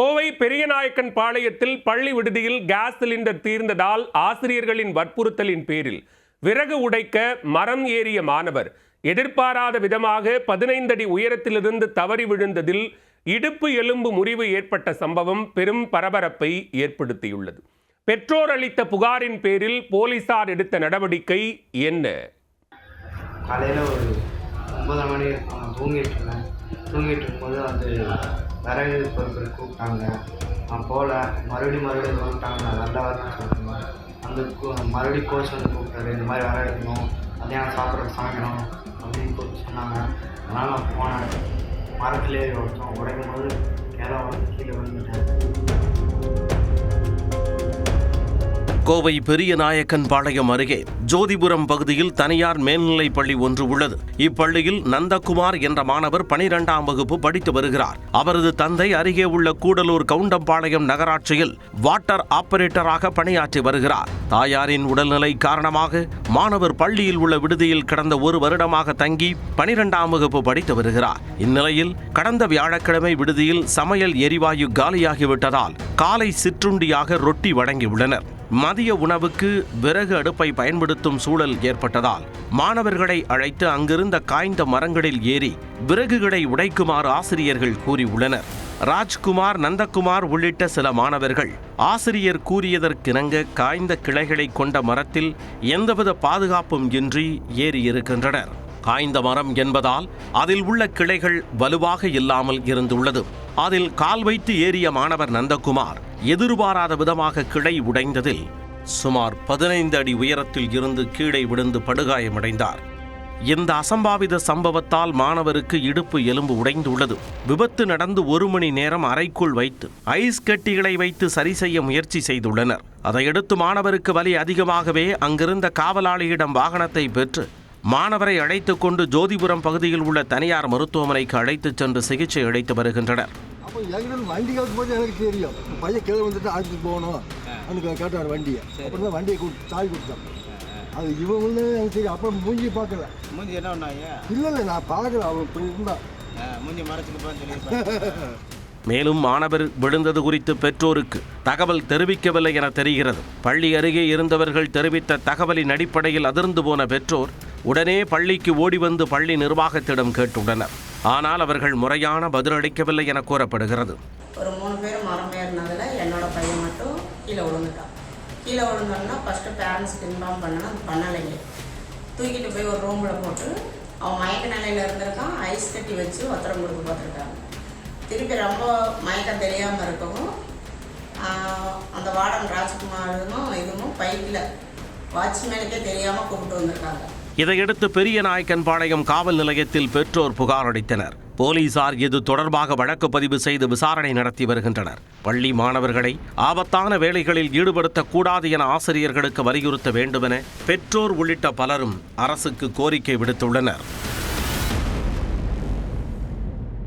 கோவை பெரியநாயக்கன் பாளையத்தில் பள்ளி விடுதியில் கேஸ் சிலிண்டர் தீர்ந்ததால் ஆசிரியர்களின் வற்புறுத்தலின் பேரில் விறகு உடைக்க மரம் ஏறிய மாணவர் எதிர்பாராத விதமாக 15 அடி உயரத்திலிருந்து தவறி விழுந்ததில் இடுப்பு எலும்பு முறிவு ஏற்பட்ட சம்பவம் பெரும் பரபரப்பை ஏற்படுத்தியுள்ளது. பெற்றோர் அளித்த புகாரின் பேரில் போலீசார் எடுத்த நடவடிக்கை என்ன? காலையில் ஒரு 9 மணி தூங்கிட்டு இருக்கும்போது அது விறகு பொருட்கள் கூப்பிட்டாங்க. நான் போகல, மறுபடியும் கூப்பிட்டாங்க. நான் நல்லா வரணும்னு சொல்லிட்டேன். அந்த மறுபடியும் கோச் வந்து கூப்பிட்டாரு, இந்த மாதிரி விறகு எடுக்கணும், மத்தியானம் சாப்பிட்றது சமைக்கணும் அப்படின்னு கூப்பிட்டு சொன்னாங்க. அதனால் நான் போனேன். மரத்துலேயே உடைக்கும் போது கீழே விழுந்துட்டேன். கோவை பெரியநாயக்கன் பாளையம் அருகே ஜோதிபுரம் பகுதியில் தனியார் மேல்நிலைப் பள்ளி ஒன்று உள்ளது. இப்பள்ளியில் நந்தகுமார் என்ற மாணவர் 12ஆம் வகுப்பு படித்து வருகிறார். அவரது தந்தை அருகே உள்ள கூடலூர் கவுண்டம்பாளையம் நகராட்சியில் வாட்டர் ஆபரேட்டராக பணியாற்றி வருகிறார். தாயாரின் உடல்நிலை காரணமாக மாணவர் பள்ளியில் உள்ள விடுதியில் கடந்த 1 வருடமாக தங்கி 12ஆம் வகுப்பு படித்து வருகிறார். இந்நிலையில் கடந்த வியாழக்கிழமை விடுதியில் சமையல் எரிவாயு காலியாகிவிட்டதால் காலை சிற்றுண்டியாக ரொட்டி வழங்கியுள்ளனர். மதிய உணவுக்கு விறகு அடுப்பை பயன்படுத்தும் சூழல் ஏற்பட்டதால் மாணவர்களை அழைத்து அங்கிருந்த காய்ந்த மரங்களில் ஏறி விறகுகளை உடைக்குமாறு ஆசிரியர்கள் கூறியுள்ளனர். ராஜ்குமார், நந்தகுமார் உள்ளிட்ட சில மாணவர்கள் ஆசிரியர் கூறியதற்கிணங்க காய்ந்த கிளைகளை கொண்ட மரத்தில் எந்தவித பாதுகாப்பும் இன்றி ஏறியிருக்கின்றனர். காய்ந்த மரம் என்பதால் அதில் உள்ள கிளைகள் வலுவாக இல்லாமல் இருந்துள்ளது. அதில் கால் வைத்து ஏறிய மாணவர் நந்தகுமார் எதிர்பாராத விதமாக கிளை உடைந்ததில் சுமார் 15 அடி உயரத்தில் இருந்து கீழே விழுந்து படுகாயமடைந்தார். இந்த அசம்பாவித சம்பவத்தால் மாணவருக்கு இடுப்பு எலும்பு உடைந்துள்ளது. விபத்து நடந்து 1 மணி நேரம் அறைக்குள் வைத்து ஐஸ் கட்டிகளை வைத்து சரி செய்ய முயற்சி செய்துள்ளனர். அதையடுத்து மாணவருக்கு வலி அதிகமாகவே அங்கிருந்த காவலாளியிடம் வாகனத்தை பெற்று மாணவரை அழைத்துக் கொண்டு ஜோதிபுரம் பகுதியில் உள்ள தனியார் மருத்துவமனைக்கு அழைத்துச் சென்று சிகிச்சை அளித்து வருகின்றனர். அப்போ வண்டி போது எனக்கு தெரியும், பையன் கீழே வந்துட்டு ஆற்றுக்கு போகணும் எனக்கு கேட்டார் வண்டியை. அப்புறம் தான் வண்டியை சாய் கொடுத்தாங்க. அது இவங்க எனக்கு தெரியும். அப்புறம் மூஞ்சி பார்க்கல. மூஞ்சி என்ன பண்ணாங்க? இல்லை நான் பார்க்கல. அவன் இப்படி இருந்தான் மூஞ்சி மறைச்சிட்டு. மேலும் மாணவர் விழுந்தது குறித்து பெற்றோருக்கு தகவல் தெரிவிக்கவில்லை என தெரிகிறது. பள்ளி அருகே இருந்தவர்கள் தெரிவித்த தகவலின் அடிப்படையில் அதிர்ந்து போன பெற்றோர் உடனே பள்ளிக்கு ஓடி வந்து பள்ளி நிர்வாகத்திடம் கேட்டுள்ளனர். ஆனால் அவர்கள் முறையான பதிலளிக்கவில்லை என கூறப்படுகிறது. ஒரு 3 பேர் மரம் ஏறினதில் என்னோட பையன் மட்டும் கீழே விழுந்துட்டான். கீழே விழுந்தோன்னா ஃபஸ்ட்டு பேரண்ட்ஸ்க்கு இன்ஃபார்ம் பண்ணனா அது பண்ணலைங்க. தூக்கிட்டு போய் ஒரு ரூமில் போட்டு அவன் மயக்க நிலையில் இருந்திருக்கான். ஐஸ் கட்டி வச்சு ஒத்தரம் கொடுத்து பார்த்துருக்காங்க. திருப்பி ரொம்ப மயக்கம் தெரியாமல் இருக்கவும் அந்த வார்டன் ராஜ்குமாரும் இதுவும் பைக்கில் வாட்ச்மேனுக்கே தெரியாமல் கூப்பிட்டு வந்திருக்காங்க. இதையடுத்து பெரியநாயக்கன் பாளையம் காவல் நிலையத்தில் பெற்றோர் புகார் அளித்தனர். போலீசார் இது தொடர்பாக வழக்கு பதிவு செய்து விசாரணை நடத்தி வருகின்றனர். பள்ளி மாணவர்களை ஆபத்தான வேலைகளில் ஈடுபடுத்தக்கூடாது என ஆசிரியர்களுக்கு வலியுறுத்த வேண்டுமென பெற்றோர் உள்ளிட்ட பலரும் அரசுக்கு கோரிக்கை விடுத்துள்ளனர்.